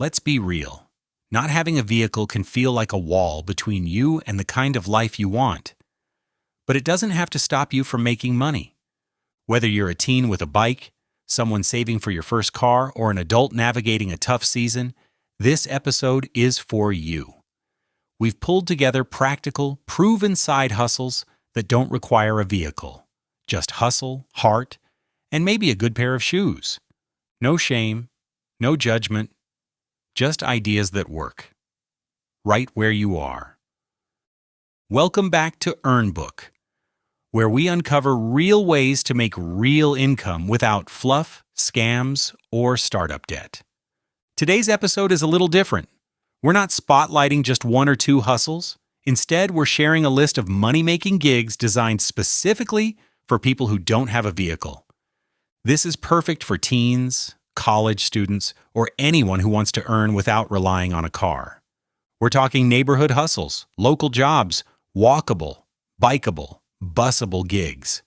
Let's be real. Not having a vehicle can feel like a wall between you and the kind of life you want. But it doesn't have to stop you from making money. Whether you're a teen with a bike, someone saving for your first car, or an adult navigating a tough season, this episode is for you. We've pulled together practical, proven side hustles that don't require a vehicle. Just hustle, heart, and maybe a good pair of shoes. No shame, no judgment, just ideas that work. Right where you are. Welcome back to EarnBook, where we uncover real ways to make real income without fluff, scams, or startup debt. Today's episode is a little different. We're not spotlighting just one or two hustles. Instead, we're sharing a list of money-making gigs designed specifically for people who don't have a vehicle. This is perfect for teens, college students, or anyone who wants to earn without relying on a car. We're talking neighborhood hustles, local jobs, walkable, bikeable, busable gigs.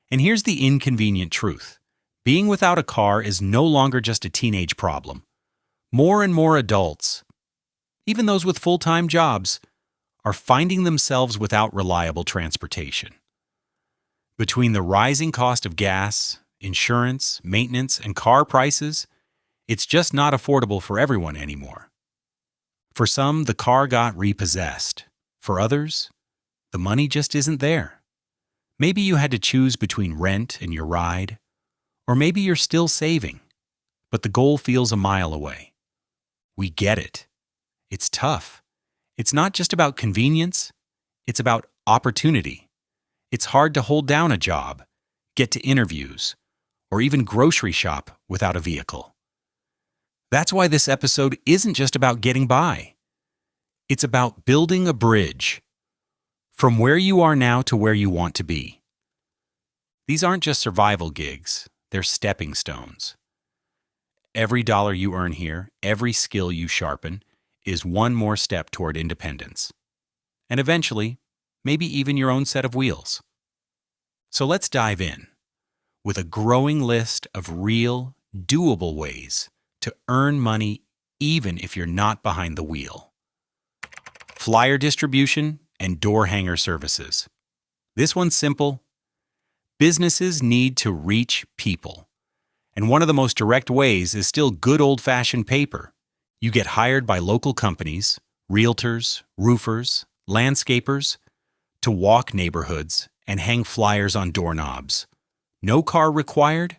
And here's the inconvenient truth. Being without a car is no longer just a teenage problem. More and more adults, even those with full-time jobs, are finding themselves without reliable transportation. Between the rising cost of gas, insurance, maintenance, and car prices, it's just not affordable for everyone anymore. For some, the car got repossessed. For others, the money just isn't there. Maybe you had to choose between rent and your ride, or maybe you're still saving, but the goal feels a mile away. We get it. It's tough. It's not just about convenience, it's about opportunity. It's hard to hold down a job, get to interviews, or even grocery shop without a vehicle. That's why this episode isn't just about getting by. It's about building a bridge from where you are now to where you want to be. These aren't just survival gigs, they're stepping stones. Every dollar you earn here, every skill you sharpen, is one more step toward independence. And eventually, maybe even your own set of wheels. So let's dive in with a growing list of real, doable ways to earn money even if you're not behind the wheel. Flyer distribution and door hanger services. This one's simple. Businesses need to reach people. And one of the most direct ways is still good old-fashioned paper. You get hired by local companies, realtors, roofers, landscapers, to walk neighborhoods and hang flyers on doorknobs. No car required,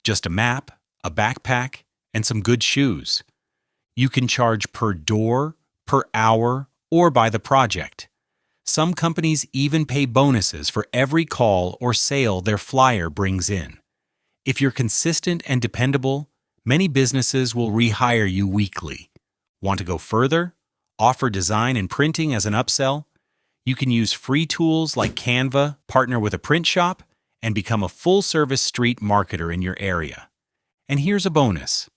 just a map, a backpack, and some good shoes. You can charge per door, per hour, or by the project. Some companies even pay bonuses for every call or sale their flyer brings in. If you're consistent and dependable, many businesses will rehire you weekly. Want to go further? Offer design and printing as an upsell? You can use free tools like Canva, partner with a print shop, and become a full-service street marketer in your area. And here's a bonus.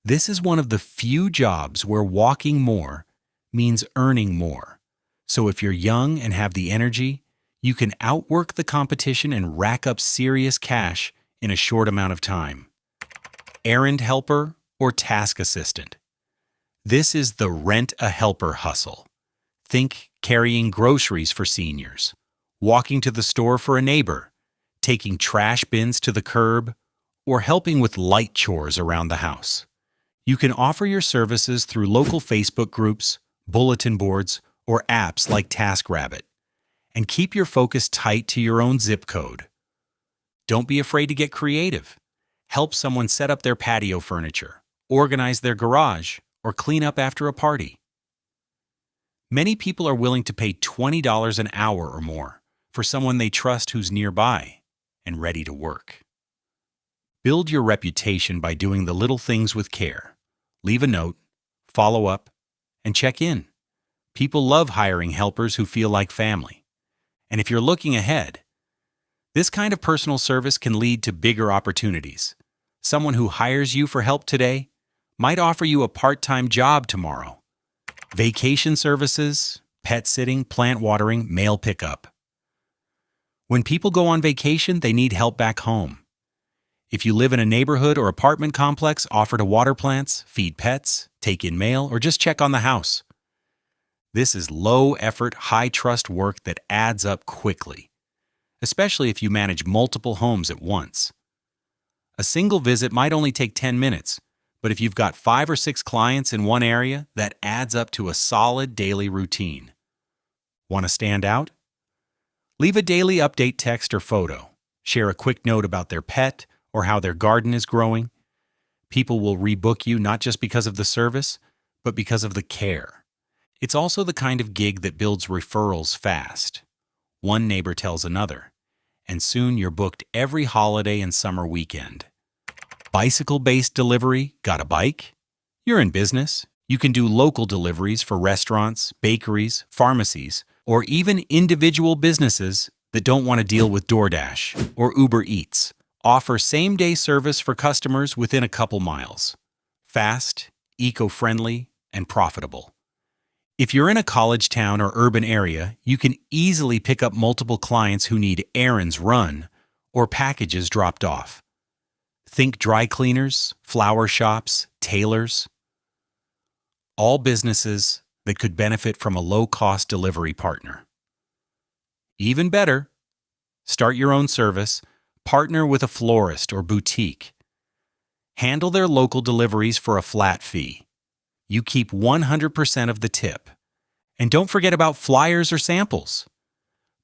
This is one of the few jobs where walking more means earning more. So if you're young and have the energy, you can outwork the competition and rack up serious cash in a short amount of time. Errand helper or task assistant. This is the rent-a-helper hustle. Think carrying groceries for seniors, walking to the store for a neighbor, taking trash bins to the curb, or helping with light chores around the house. You can offer your services through local Facebook groups, bulletin boards, or apps like TaskRabbit, and keep your focus tight to your own zip code. Don't be afraid to get creative. Help someone set up their patio furniture, organize their garage, or clean up after a party. Many people are willing to pay $20 an hour or more for someone they trust who's nearby and ready to work. Build your reputation by doing the little things with care. Leave a note, follow up, and check in. People love hiring helpers who feel like family. And if you're looking ahead, this kind of personal service can lead to bigger opportunities. Someone who hires you for help today might offer you a part-time job tomorrow. Vacation services, pet sitting, plant watering, mail pickup. When people go on vacation, they need help back home. If you live in a neighborhood or apartment complex, offer to water plants, feed pets, take in mail, or just check on the house. This is low-effort, high-trust work that adds up quickly, especially if you manage multiple homes at once. A single visit might only take 10 minutes, but if you've got 5 or 6 clients in one area, that adds up to a solid daily routine. Want to stand out? Leave a daily update text or photo. Share a quick note about their pet or how their garden is growing. People will rebook you not just because of the service, but because of the care. It's also the kind of gig that builds referrals fast. One neighbor tells another, and soon you're booked every holiday and summer weekend. Bicycle-based delivery, got a bike? You're in business. You can do local deliveries for restaurants, bakeries, pharmacies, or even individual businesses that don't want to deal with DoorDash or Uber Eats. Offer same-day service for customers within a couple miles. Fast, eco-friendly, and profitable. If you're in a college town or urban area, you can easily pick up multiple clients who need errands run or packages dropped off. Think dry cleaners, flower shops, tailors. All businesses that could benefit from a low-cost delivery partner. Even better, start your own service, partner with a florist or boutique. Handle their local deliveries for a flat fee. You keep 100% of the tip. And don't forget about flyers or samples.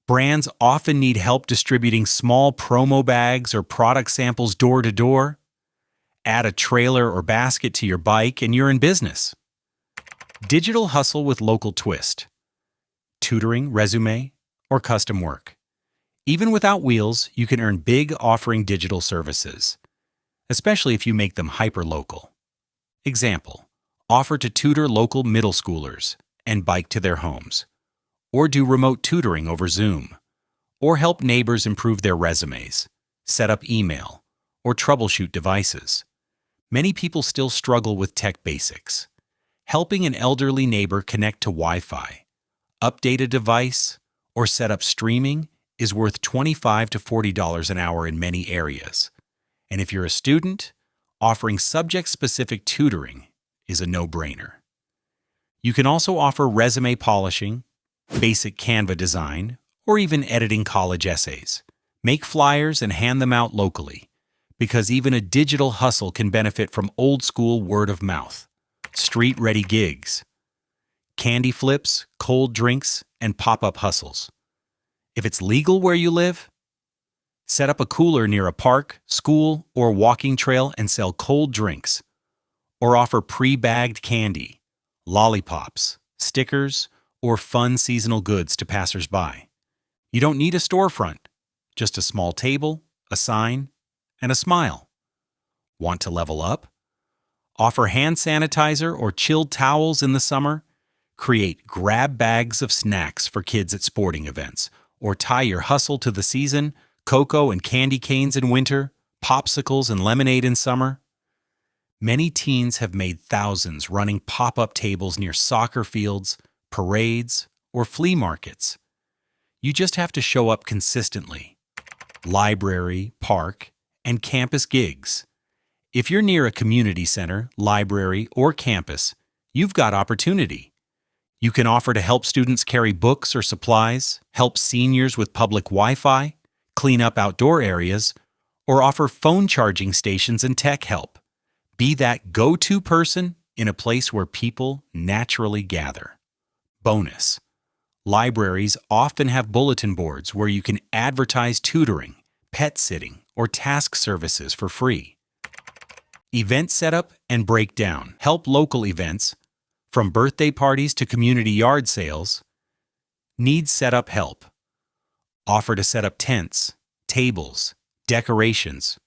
Brands often need help distributing small promo bags or product samples door to door. Add a trailer or basket to your bike and you're in business. Digital hustle with local twist. Tutoring, resume, or custom work. Even without wheels, you can earn big offering digital services, especially if you make them hyper-local. Example, offer to tutor local middle schoolers and bike to their homes, or do remote tutoring over Zoom, or help neighbors improve their resumes, set up email, or troubleshoot devices. Many people still struggle with tech basics. Helping an elderly neighbor connect to Wi-Fi, update a device, or set up streaming is worth $25 to $40 an hour in many areas. And if you're a student, offering subject-specific tutoring is a no-brainer. You can also offer resume polishing, basic Canva design, or even editing college essays. Make flyers and hand them out locally, because even a digital hustle can benefit from old-school word of mouth. Street-ready gigs, candy flips, cold drinks, and pop-up hustles. If it's legal where you live, set up a cooler near a park, school, or walking trail and sell cold drinks. Or offer pre-bagged candy, lollipops, stickers, or fun seasonal goods to passers-by. You don't need a storefront, just a small table, a sign, and a smile. Want to level up? Offer hand sanitizer or chilled towels in the summer. Create grab bags of snacks for kids at sporting events, or tie your hustle to the season, cocoa and candy canes in winter, popsicles and lemonade in summer. Many teens have made thousands running pop-up tables near soccer fields, parades, or flea markets. You just have to show up consistently. Library, park, and campus gigs. If you're near a community center, library, or campus, you've got opportunity. You can offer to help students carry books or supplies, help seniors with public Wi-Fi, clean up outdoor areas, or offer phone charging stations and tech help. Be that go-to person in a place where people naturally gather. Bonus: libraries often have bulletin boards where you can advertise tutoring, pet sitting, or task services for free. Event setup and breakdown. Help local events, from birthday parties to community yard sales. Need setup help. Offer to set up tents, tables, decorations,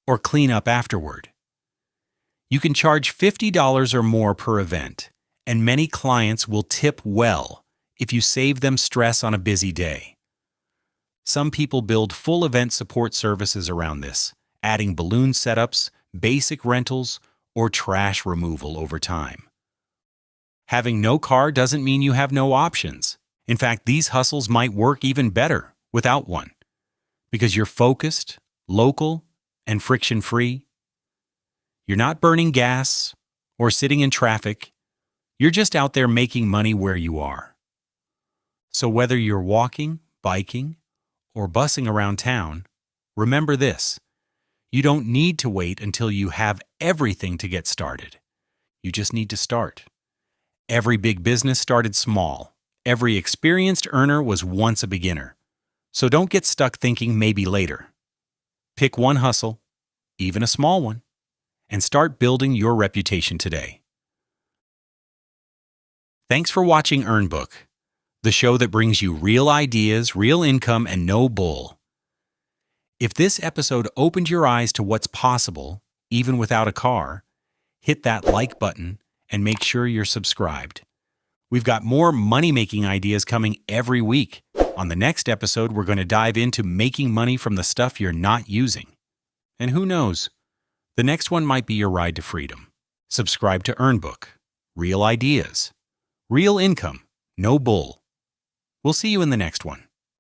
or clean up afterward. You can charge $50 or more per event, and many clients will tip well if you save them stress on a busy day. Some people build full event support services around this, adding balloon setups, basic rentals, or trash removal over time. Having no car doesn't mean you have no options. In fact, these hustles might work even better without one, because you're focused, local, and friction-free. You're not burning gas or sitting in traffic. You're just out there making money where you are. So whether you're walking, biking, or bussing around town, remember this: you don't need to wait until you have everything to get started. You just need to start. Every big business started small. Every experienced earner was once a beginner. So don't get stuck thinking maybe later. Pick one hustle, even a small one, and start building your reputation today. Thanks for watching EarnBook, the show that brings you real ideas, real income, and no bull. If this episode opened your eyes to what's possible, even without a car, hit that like button and make sure you're subscribed. We've got more money-making ideas coming every week. On the next episode, we're going to dive into making money from the stuff you're not using. And who knows, the next one might be your ride to freedom. Subscribe to EarnBook. Real ideas. Real income. No bull. We'll see you in the next one.